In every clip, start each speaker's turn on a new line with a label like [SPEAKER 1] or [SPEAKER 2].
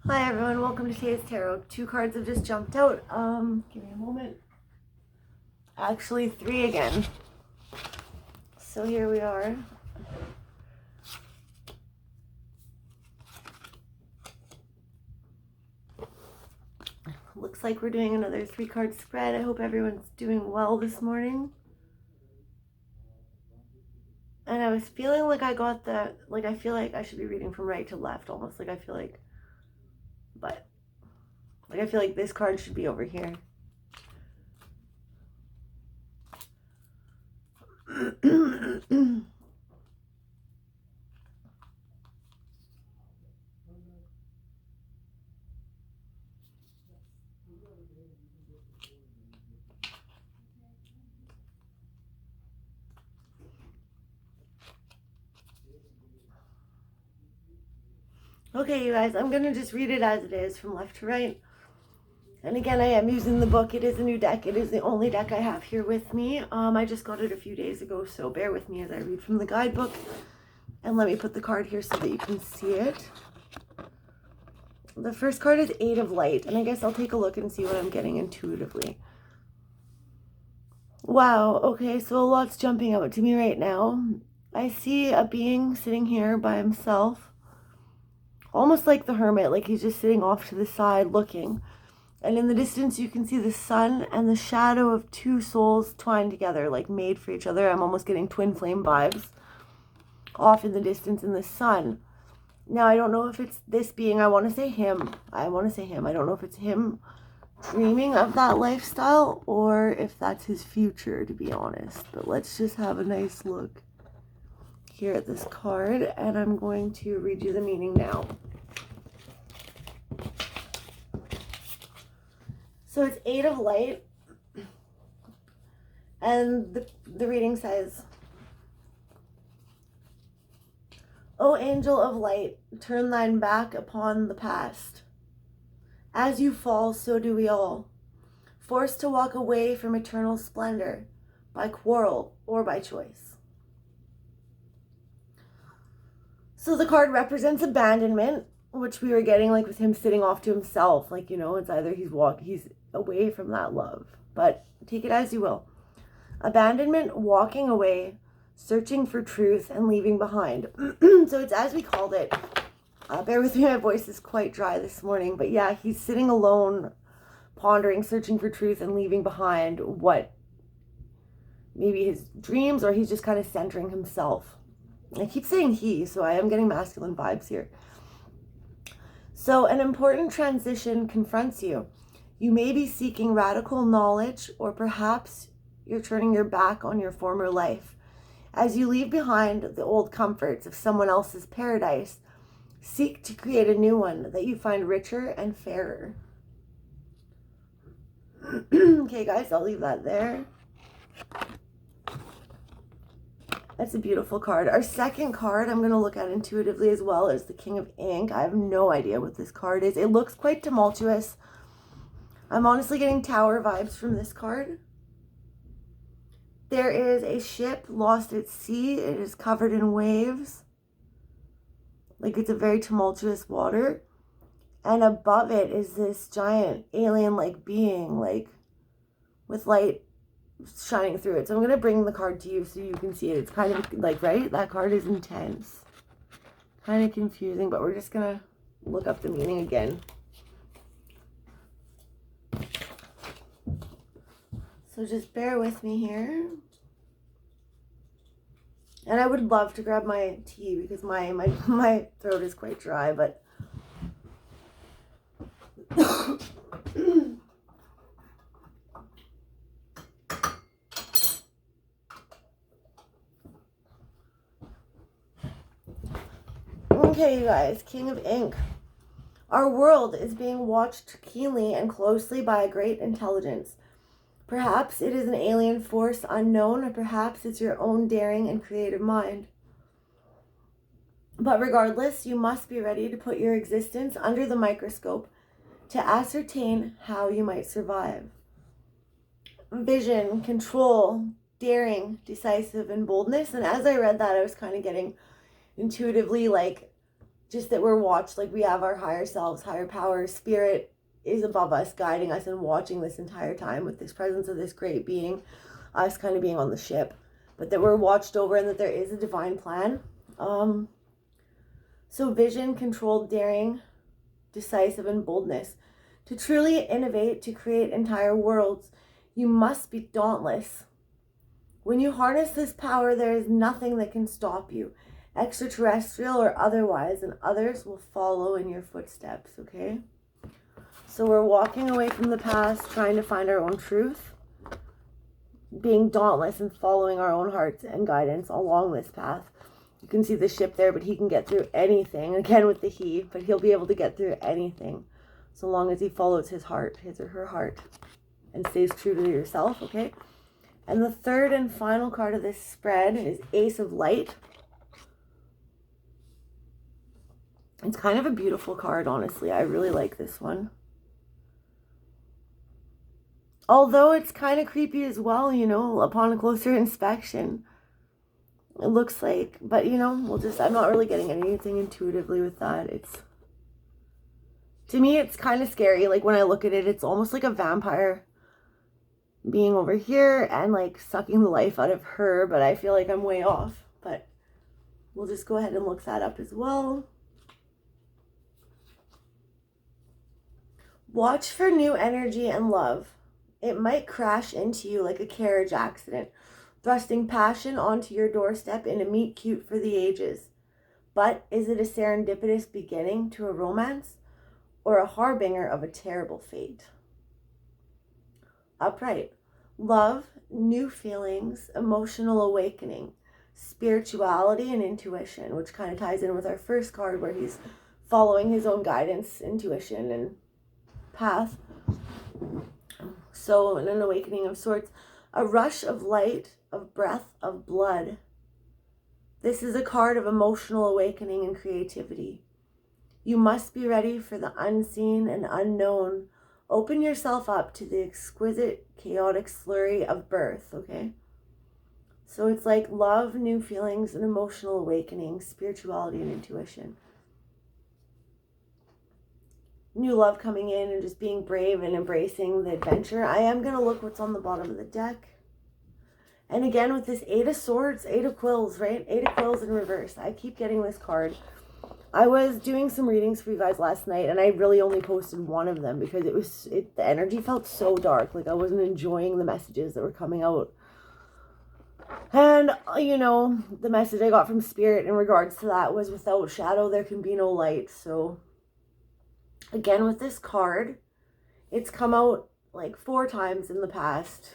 [SPEAKER 1] Hi everyone, welcome to Tay's Tarot. 2 cards have just jumped out. Give me a moment. Actually, 3 again. So here we are. Looks like we're doing another 3-card spread. I hope everyone's doing well this morning. And I was feeling like I got that, like I feel like I should be reading from right to left almost. Like I feel like, but, like I feel like this card should be over here. Okay, you guys, I'm going to just read it as it is from left to right. And again, I am using the book. It is a new deck. It is the only deck I have here with me. I just got it a few days ago, so bear with me as I read from the guidebook. And let me put the card here so that you can see it. The first card is 8 of Light, and I guess I'll take a look and see what I'm getting intuitively. Wow, okay, so a lot's jumping out to me right now. I see a being sitting here by himself, almost like the hermit, like he's just sitting off to the side looking. And in the distance, you can see the sun and the shadow of 2 souls twined together, like made for each other. I'm almost getting twin flame vibes off in the distance in the sun. Now, I don't know if it's this being. I want to say him. I don't know if it's him dreaming of that lifestyle or if that's his future, to be honest. But let's just have a nice look here at this card. And I'm going to read you the meaning now. So it's 8 of Light, and the reading says, O angel of light, turn thine back upon the past. As you fall, so do we all, forced to walk away from eternal splendor, by quarrel or by choice. So the card represents abandonment, which we were getting like with him sitting off to himself. Like, you know, it's either he's away from that love, but take it as you will. Abandonment, walking away, searching for truth, and leaving behind. So it's as we called it. Bear with me, my voice is quite dry this morning, but yeah, he's sitting alone, pondering, searching for truth, and leaving behind what maybe his dreams, or he's just kind of centering himself. I keep saying he, so I am getting masculine vibes here. So an important transition confronts you. You may be seeking radical knowledge, or perhaps you're turning your back on your former life. As you leave behind the old comforts of someone else's paradise, seek to create a new one that you find richer and fairer. Okay, guys, I'll leave that there. That's a beautiful card. Our second card I'm going to look at intuitively as well is the King of Ink. I have no idea what this card is. It looks quite tumultuous. I'm honestly getting tower vibes from this card. There is a ship lost at sea. It is covered in waves. Like it's a very tumultuous water. And above it is this giant alien-like being, like with light shining through it. So I'm going to bring the card to you so you can see it. It's kind of like, right? That card is intense. Kind of confusing, but we're just going to look up the meaning again. So just bear with me here. And I would love to grab my tea because my throat is quite dry, but okay, you guys, King of Ink. Our world is being watched keenly and closely by a great intelligence. Perhaps it is an alien force unknown, or perhaps it's your own daring and creative mind. But regardless, you must be ready to put your existence under the microscope to ascertain how you might survive. Vision, control, daring, decisive, and boldness. And as I read that, I was kind of getting intuitively like just that we're watched, like we have our higher selves, higher power, spirit is above us, guiding us and watching this entire time with this presence of this great being, us kind of being on the ship, but that we're watched over and that there is a divine plan. So vision, controlled, daring, decisive, and boldness. To truly innovate, to create entire worlds, you must be dauntless. When you harness this power, there is nothing that can stop you, extraterrestrial or otherwise, and others will follow in your footsteps, okay? So we're walking away from the past, trying to find our own truth, being dauntless and following our own hearts and guidance along this path. You can see the ship there, but he can get through anything, again with the he, but he'll be able to get through anything so long as he follows his heart, his or her heart, and stays true to yourself, okay? And the third and final card of this spread is Ace of Light. It's kind of a beautiful card, honestly. I really like this one. Although it's kind of creepy as well, you know, upon a closer inspection. It looks like, but you know, I'm not really getting anything intuitively with that. To me, it's kind of scary. Like when I look at it, it's almost like a vampire being over here and like sucking the life out of her, but I feel like I'm way off. But we'll just go ahead and look that up as well. Watch for new energy and love. It might crash into you like a carriage accident, thrusting passion onto your doorstep in a meet cute for the ages. But is it a serendipitous beginning to a romance or a harbinger of a terrible fate? Upright. Love, new feelings, emotional awakening, spirituality, and intuition, which kind of ties in with our first card where he's following his own guidance, intuition, and path. So an awakening of sorts. A rush of light, of breath, of blood. This is a card of emotional awakening and creativity. You must be ready for the unseen and unknown. Open yourself up to the exquisite, chaotic slurry of birth, okay? So it's like love, new feelings, and emotional awakening, spirituality, and intuition. New love coming in and just being brave and embracing the adventure. I am going to look what's on the bottom of the deck. And again, with this Eight of Swords, Eight of Quills, right? Eight of Quills in reverse. I keep getting this card. I was doing some readings for you guys last night, and I really only posted one of them because the energy felt so dark. Like I wasn't enjoying the messages that were coming out. And, you know, the message I got from Spirit in regards to that was without shadow, there can be no light. So again, with this card, it's come out like 4 times in the past,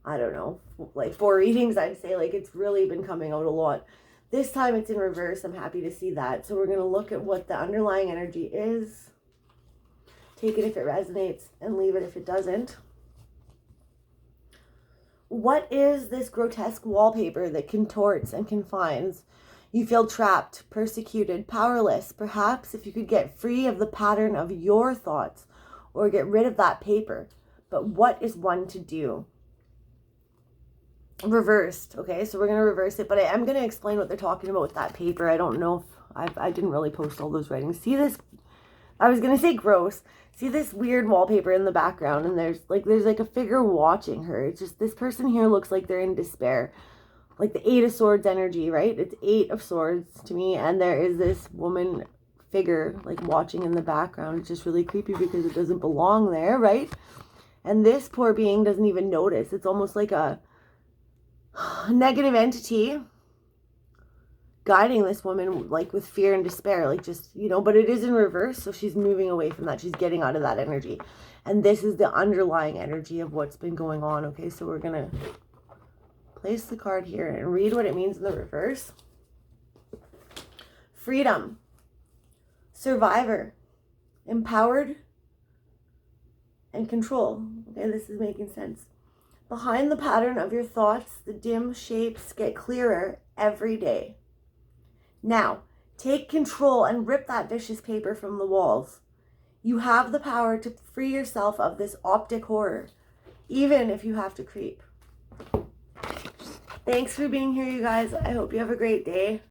[SPEAKER 1] I don't know, like 4 readings, I'd say. Like it's really been coming out a lot. This time it's in reverse. I'm happy to see that. So we're going to look at what the underlying energy is. Take it if it resonates and leave it if it doesn't. What is this grotesque wallpaper that contorts and confines? You feel trapped, persecuted, powerless. Perhaps if you could get free of the pattern of your thoughts or get rid of that paper. But what is one to do? Reversed. Okay, so we're going to reverse it, but I am going to explain what they're talking about with that paper. I don't know if I didn't really post all those writings. See this? I was going to say gross. See this weird wallpaper in the background, and there's like a figure watching her. It's just this person here looks like they're in despair. Like the Eight of Swords energy, right? It's 8 of Swords to me, and there is this woman figure like watching in the background. It's just really creepy because it doesn't belong there, right? And this poor being doesn't even notice. It's almost like a negative entity guiding this woman like with fear and despair, like just, you know, but it is in reverse, so she's moving away from that. She's getting out of that energy, and this is the underlying energy of what's been going on. Okay, so we're gonna place the card here and read what it means in the reverse. Freedom, survivor, empowered, and control. Okay, this is making sense. Behind the pattern of your thoughts, the dim shapes get clearer every day. Now, take control and rip that vicious paper from the walls. You have the power to free yourself of this optic horror, even if you have to creep. Thanks for being here, you guys. I hope you have a great day.